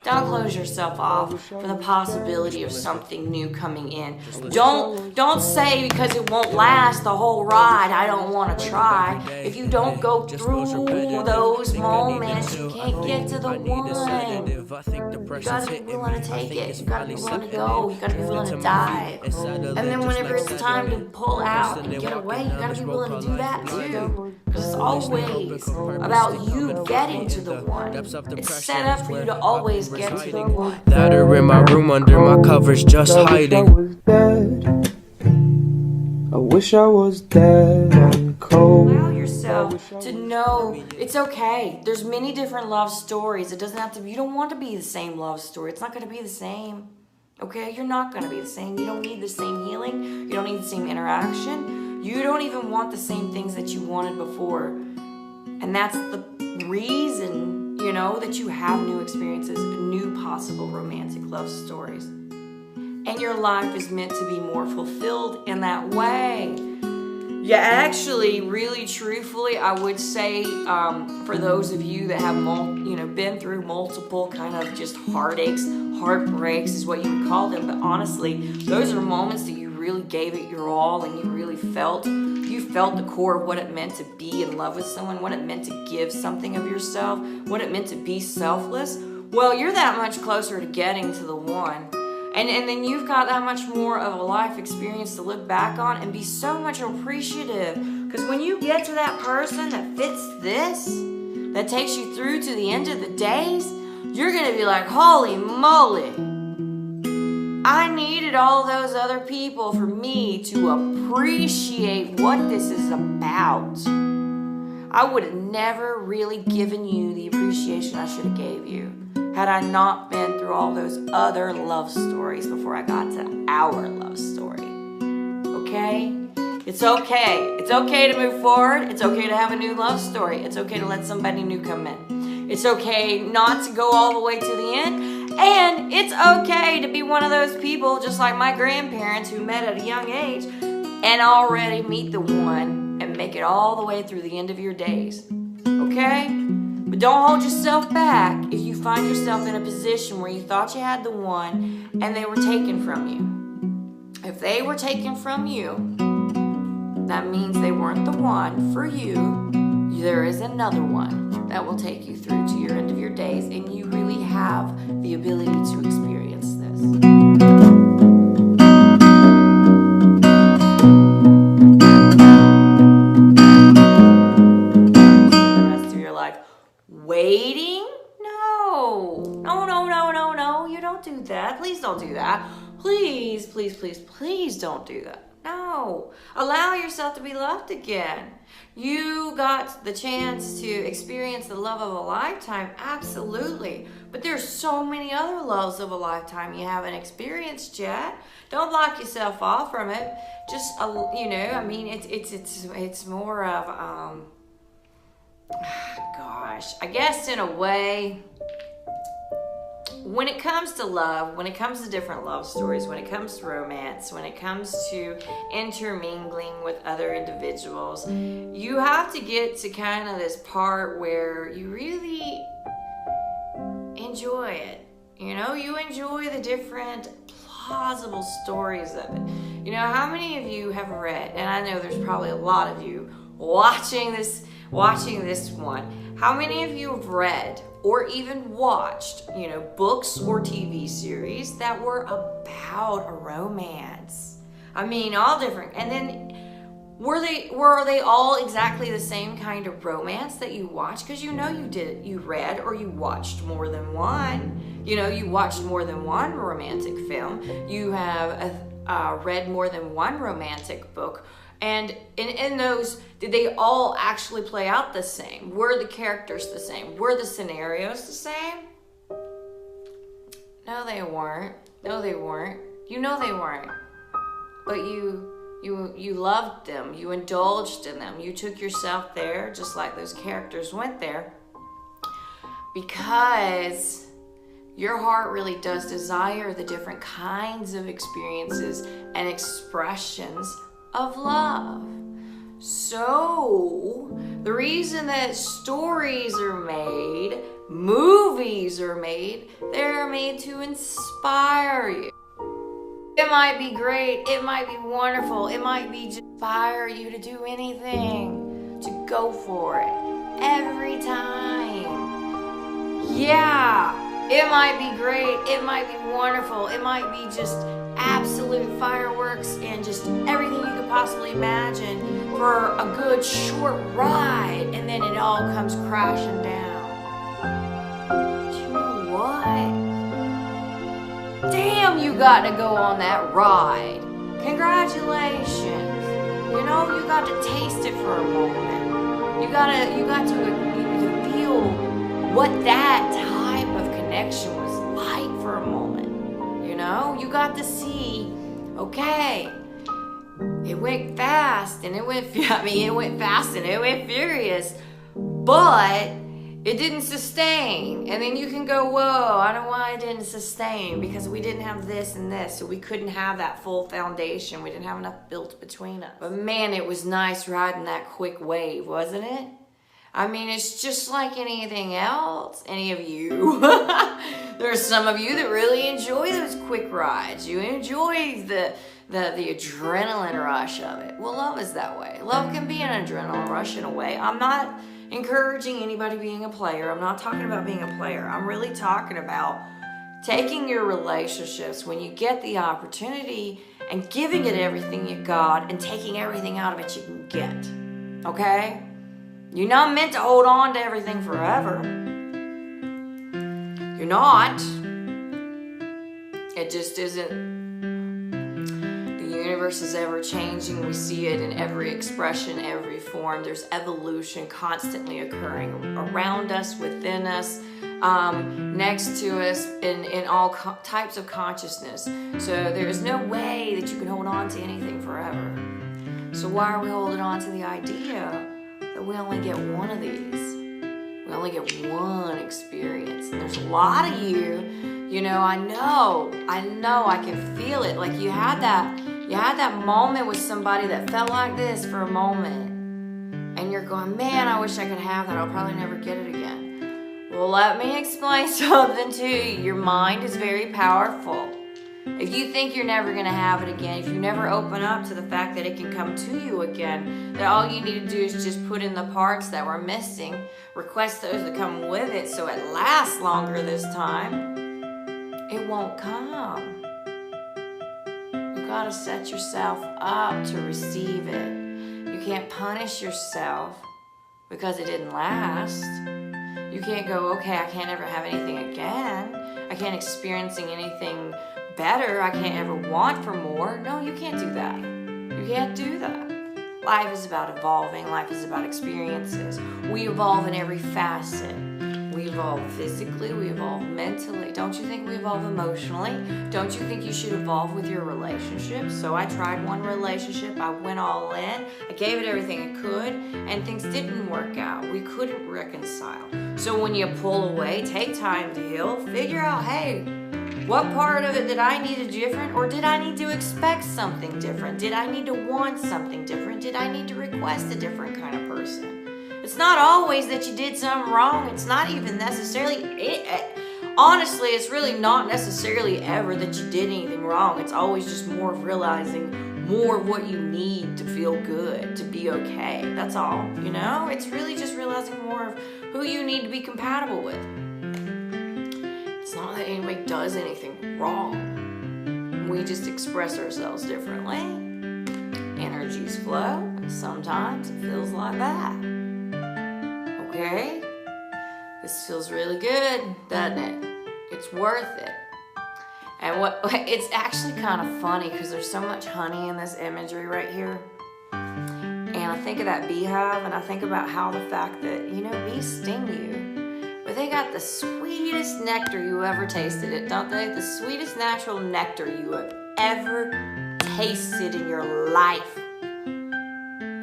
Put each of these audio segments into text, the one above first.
Don't close yourself off for the possibility of something new coming in. Don't say because it won't last the whole ride, I don't want to try. If you don't go through those moments, you can't get to the one. You gotta be willing to take it. You gotta be willing to go. You gotta be willing to dive. And then whenever it's time to pull out and get away, you gotta be willing to do that too. Because it's always about you getting to the one. It's set up for you to always get to the one. That are in my room under my covers just hiding. I wish I was dead and cold. Allow yourself to know it's okay. There's many different love stories. It doesn't have to be, you don't want to be the same love story. It's not going to be the same. Okay? You're not going to be the same. You don't need the same healing. You don't need the same interaction. You don't even want the same things that you wanted before. And that's the reason, you know, that you have new experiences, new possible romantic love stories. And your life is meant to be more fulfilled in that way. Yeah, actually, really, truthfully, I would say for those of you that have been through multiple kind of just heartaches, heartbreaks is what you would call them. But honestly, those are moments that you really gave it your all and you really felt. You felt the core of what it meant to be in love with someone, what it meant to give something of yourself, what it meant to be selfless. Well, you're that much closer to getting to the one. And then you've got that much more of a life experience to look back on and be so much appreciative. Because when you get to that person that fits this, that takes you through to the end of the days, you're going to be like, holy moly. I needed all those other people for me to appreciate what this is about. I would have never really given you the appreciation I should have gave you had I not been through all those other love stories before I got to our love story. Okay? It's okay. It's okay to move forward. It's okay to have a new love story. It's okay to let somebody new come in. It's okay not to go all the way to the end. And it's okay to be one of those people, just like my grandparents who met at a young age and already meet the one and make it all the way through the end of your days. Okay? But don't hold yourself back if you find yourself in a position where you thought you had the one and they were taken from you. If they were taken from you, that means they weren't the one for you. There is another one that will take you through to your end of your days, and you really have the ability to experience this. Waiting? No. You don't do that. Please don't do that. Please don't do that. No. Allow yourself to be loved again. You got the chance to experience the love of a lifetime. Absolutely. But there's so many other loves of a lifetime you haven't experienced yet. Don't block yourself off from it. Just, it's more of, I guess in a way, when it comes to love, when it comes to different love stories, when it comes to romance, when it comes to intermingling with other individuals, you have to get to kind of this part where you really enjoy it. You know, you enjoy the different plausible stories of it. You know, how many of you have read, and I know there's probably a lot of you watching this one, how many of you have read or even watched, books or TV series that were about a romance? I mean, all different. And then were they all exactly the same kind of romance that you watched? Because you read or you watched more than one. You watched more than one romantic film. You have read more than one romantic book. And in those, did they all actually play out the same? Were the characters the same? Were the scenarios the same? No, they weren't. You know they weren't. But you loved them. You indulged in them. You took yourself there just like those characters went there. Because your heart really does desire the different kinds of experiences and expressions of love. So the reason that stories are made, movies are made, they're made to inspire you. It might be great, it might be wonderful, it might be just inspire you to do anything, to go for it, every time. Yeah, it might be great, it might be wonderful, it might be just absolute fireworks and just everything you could possibly imagine for a good short ride, and then it all comes crashing down. But you know what? Damn, you got to go on that ride. Congratulations. You know, you got to taste it for a moment. You got to feel what that type of connection was like for a moment. You know, you got to see, okay, it went fast and it went fast and it went furious, but it didn't sustain. And then you can go, whoa, I don't know why it didn't sustain, because we didn't have this and this, so we couldn't have that full foundation. We didn't have enough built between us. But man, it was nice riding that quick wave, wasn't it? I mean, it's just like anything else. Any of you. There's some of you that really enjoy those quick rides. You enjoy the adrenaline rush of it. Well, love is that way. Love can be an adrenaline rush in a way. I'm not encouraging anybody being a player. I'm not talking about being a player. I'm really talking about taking your relationships when you get the opportunity and giving it everything you got and taking everything out of it you can get. Okay? You're not meant to hold on to everything forever. You're not. It just isn't. The universe is ever changing. We see it in every expression, every form. There's evolution constantly occurring around us, within us, next to us, in all types of consciousness. So there's no way that you can hold on to anything forever. So why are we holding on to the idea that we only get one of these? We only get one experience. And there's a lot of you know, I know, I can feel it. Like you had that moment with somebody that felt like this for a moment. And you're going, man, I wish I could have that. I'll probably never get it again. Well, let me explain something to you. Your mind is very powerful. If you think you're never going to have it again, if you never open up to the fact that it can come to you again, that all you need to do is just put in the parts that were missing, request those that come with it so it lasts longer this time, it won't come. You got to set yourself up to receive it. You can't punish yourself because it didn't last. You can't go, okay, I can't ever have anything again. I can't experiencing anything better. I can't ever want for more. No, you can't do that. You can't do that. Life is about evolving. Life is about experiences. We evolve in every facet. We evolve physically. We evolve mentally. Don't you think we evolve emotionally? Don't you think you should evolve with your relationship? So I tried one relationship. I went all in. I gave it everything I could, and things didn't work out. We couldn't reconcile. So when you pull away, take time to heal, figure out, hey, what part of it did I need to do different, or did I need to expect something different? Did I need to want something different? Did I need to request a different kind of person? It's not always that you did something wrong. It's not even necessarily, honestly, it's really not necessarily ever that you did anything wrong. It's always just more of realizing more of what you need to feel good, to be okay. That's all, you know? It's really just realizing more of who you need to be compatible with. It's not that anybody does anything wrong. We just express ourselves differently. Energies flow, and sometimes it feels like that. Okay? This feels really good, doesn't it? It's worth it. And it's actually kind of funny because there's so much honey in this imagery right here. And I think of that beehive, and I think about how the fact that, you know, bees sting you. But they got the sweetest nectar you ever tasted it, don't they? The sweetest natural nectar you have ever tasted in your life. And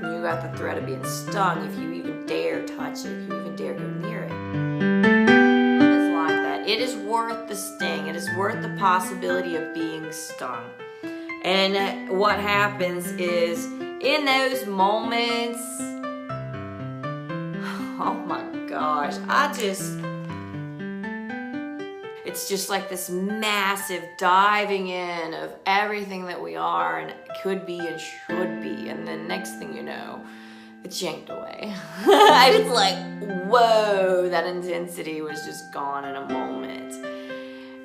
you got the threat of being stung if you even dare touch it, if you even dare go near it. It's like that. It is worth the sting. It is worth the possibility of being stung. And what happens is, in those moments, oh my gosh, it's just like this massive diving in of everything that we are and could be and should be. And then next thing you know, it's yanked away. And it's like, whoa, that intensity was just gone in a moment.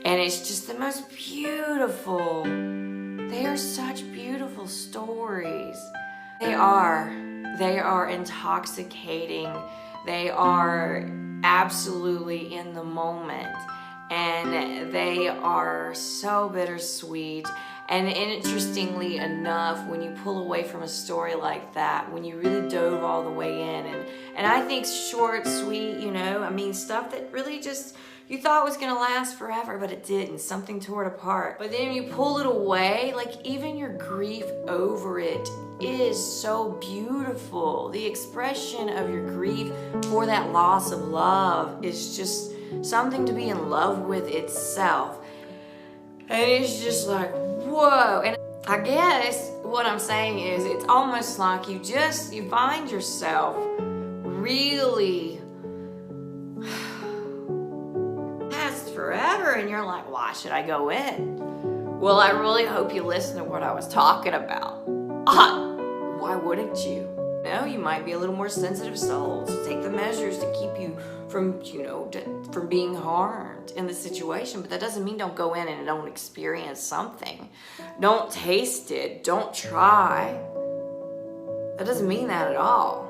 And it's just the most beautiful. They are such beautiful stories. They are intoxicating. They are absolutely in the moment. And they are so bittersweet. And interestingly enough, when you pull away from a story like that, when you really dove all the way in, and I think short, sweet, I mean, stuff that really just you thought was gonna last forever, but it didn't. Something tore it apart. But then you pull it away, like even your grief over it is so beautiful. The expression of your grief for that loss of love is just something to be in love with itself. And it's just like, whoa. And I guess what I'm saying is it's almost like you find yourself really past forever and you're like, why should I go in? Well, I really hope you listen to what I was talking about. Why wouldn't you? You might be a little more sensitive soul, so take the measures to keep you from, from being harmed in the situation. But that doesn't mean don't go in and don't experience something. Don't taste it. Don't try. That doesn't mean that at all.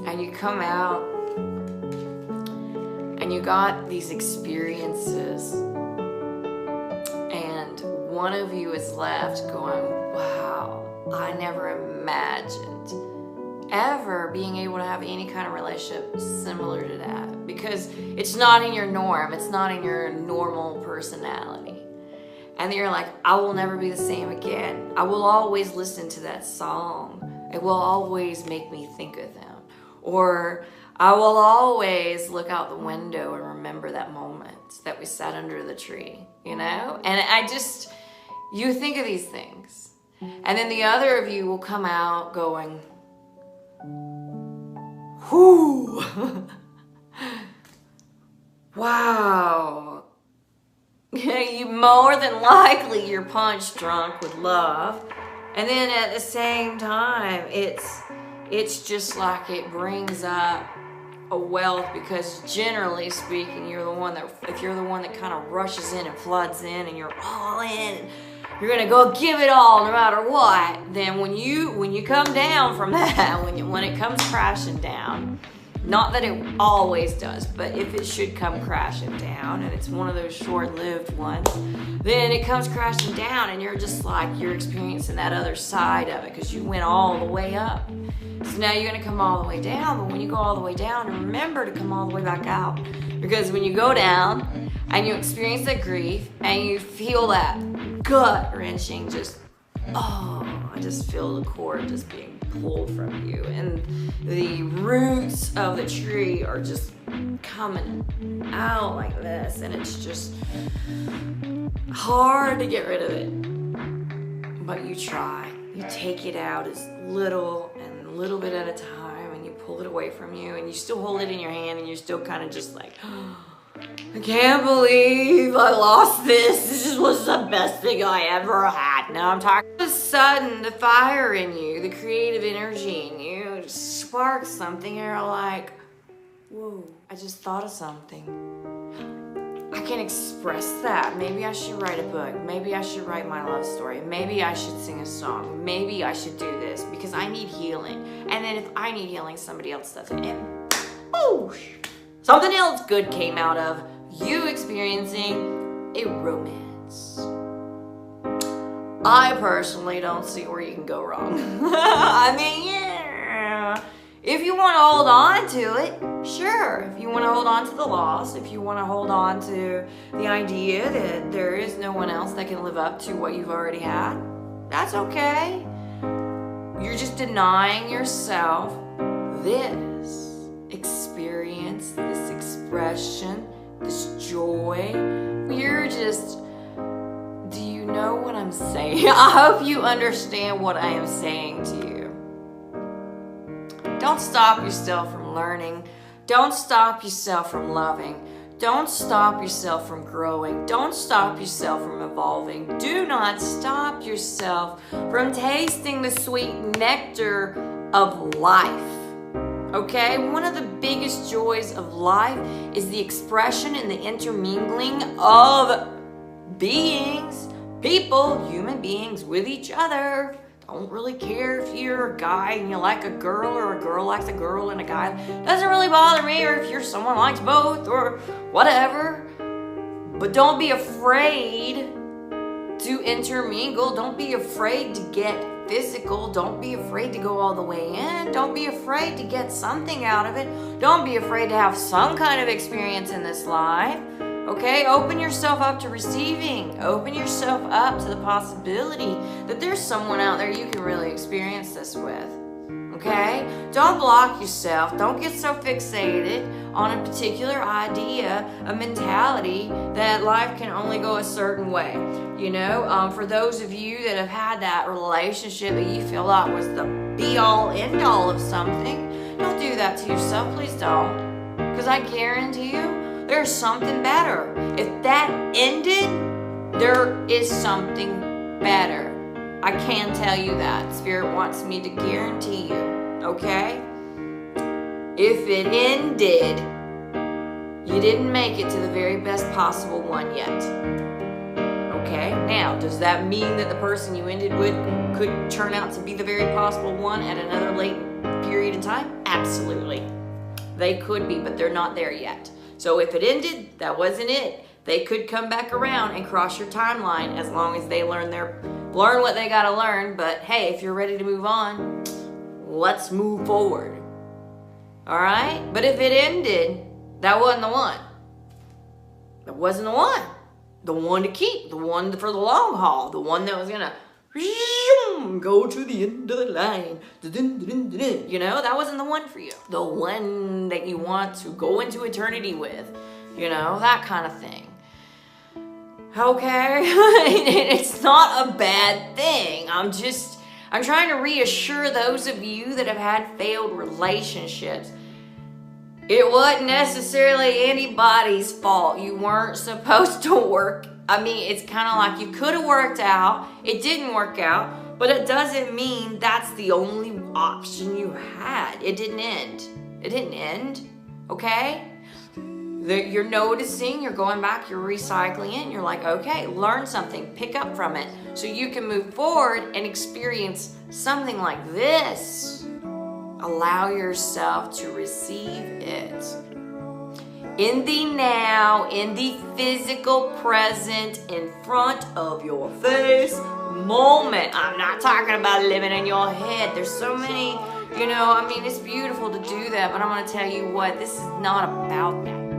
And you come out and you got these experiences, and one of you is left going, wow, I never imagined ever being able to have any kind of relationship similar to that, because it's not in your norm, it's not in your normal personality. And you're like, I will never be the same again. I will always listen to that song. It will always make me think of them. Or I will always look out the window and remember that moment that we sat under the tree, And you think of these things. And then the other of you will come out going, whoo, wow. You more than likely you're punch drunk with love. And then at the same time, it's just like it brings up a wealth, because generally speaking, if you're the one that kind of rushes in and floods in and you're all in, you're gonna go give it all no matter what, then when you come down from that, when it comes crashing down, not that it always does, but if it should come crashing down and it's one of those short-lived ones, then it comes crashing down and you're just like, you're experiencing that other side of it because you went all the way up. So now you're gonna come all the way down, but when you go all the way down, remember to come all the way back out. Because when you go down and you experience that grief and you feel that gut-wrenching I just feel the cord just being pulled from you, and the roots of the tree are just coming out like this, and it's just hard to get rid of it, but you try. You take it out as little bit at a time, and you pull it away from you, and you still hold it in your hand, and you're still kind of just like, I can't believe I lost this. This was the best thing I ever had. Now I'm talking. All of a sudden, the fire in you, the creative energy in you, just sparks something. And you're like, whoa, I just thought of something. I can express that. Maybe I should write a book. Maybe I should write my love story. Maybe I should sing a song. Maybe I should do this because I need healing. And then if I need healing, somebody else does it. And something else good came out of you experiencing a romance. I personally don't see where you can go wrong. I mean, yeah. If you want to hold on to it, sure. If you want to hold on to the loss, if you want to hold on to the idea that there is no one else that can live up to what you've already had, that's okay. You're just denying yourself this experience, this expression, this joy. You're just, do you know what I'm saying? I hope you understand what I am saying to you. Don't stop yourself from learning. Don't stop yourself from loving. Don't stop yourself from growing. Don't stop yourself from evolving. Do not stop yourself from tasting the sweet nectar of life. Okay? One of the biggest joys of life is the expression and the intermingling of beings, people, human beings with each other. Don't really care if you're a guy and you like a girl, or a girl likes a girl and a guy doesn't really bother me, or if you're someone likes both or whatever. But don't be afraid to intermingle. Don't be afraid to get physical. Don't be afraid to go all the way in. Don't be afraid to get something out of it. Don't be afraid to have some kind of experience in this life. Okay, open yourself up to receiving. Open yourself up to the possibility that there's someone out there you can really experience this with. Okay? Don't block yourself. Don't get so fixated on a particular idea, a mentality that life can only go a certain way. You know, for those of you that have had that relationship that you feel like was the be-all, end-all of something, don't do that to yourself. Please don't. Because I guarantee you, there's something better. If that ended, there is something better. I can tell you that. Spirit wants me to guarantee you, okay? If it ended, you didn't make it to the very best possible one yet. Okay? Now, does that mean that the person you ended with could turn out to be the very possible one at another late period of time? Absolutely. They could be, but they're not there yet. So if it ended, that wasn't it. They could come back around and cross your timeline as long as they learn what they gotta learn. But hey, if you're ready to move on, let's move forward. Alright? But if it ended, that wasn't the one. That wasn't the one. The one to keep. The one for the long haul. The one that was gonna go to the end of the line. You know, that wasn't the one for you. The one that you want to go into eternity with. You know, that kind of thing. Okay? It's not a bad thing. I'm trying to reassure those of you that have had failed relationships. It wasn't necessarily anybody's fault. You weren't supposed to work. I mean, it's kind of like you could have worked out. It didn't work out. But it doesn't mean that's the only option you had. It didn't end. It didn't end. Okay? You're noticing, you're going back, you're recycling it, and you're like, okay, learn something, pick up from it, so you can move forward and experience something like this. Allow yourself to receive it. In the now, in the physical present, in front of your face moment. I'm not talking about living in your head. There's so many, you know, I mean, it's beautiful to do that, but I'm going to tell you what, this is not about that.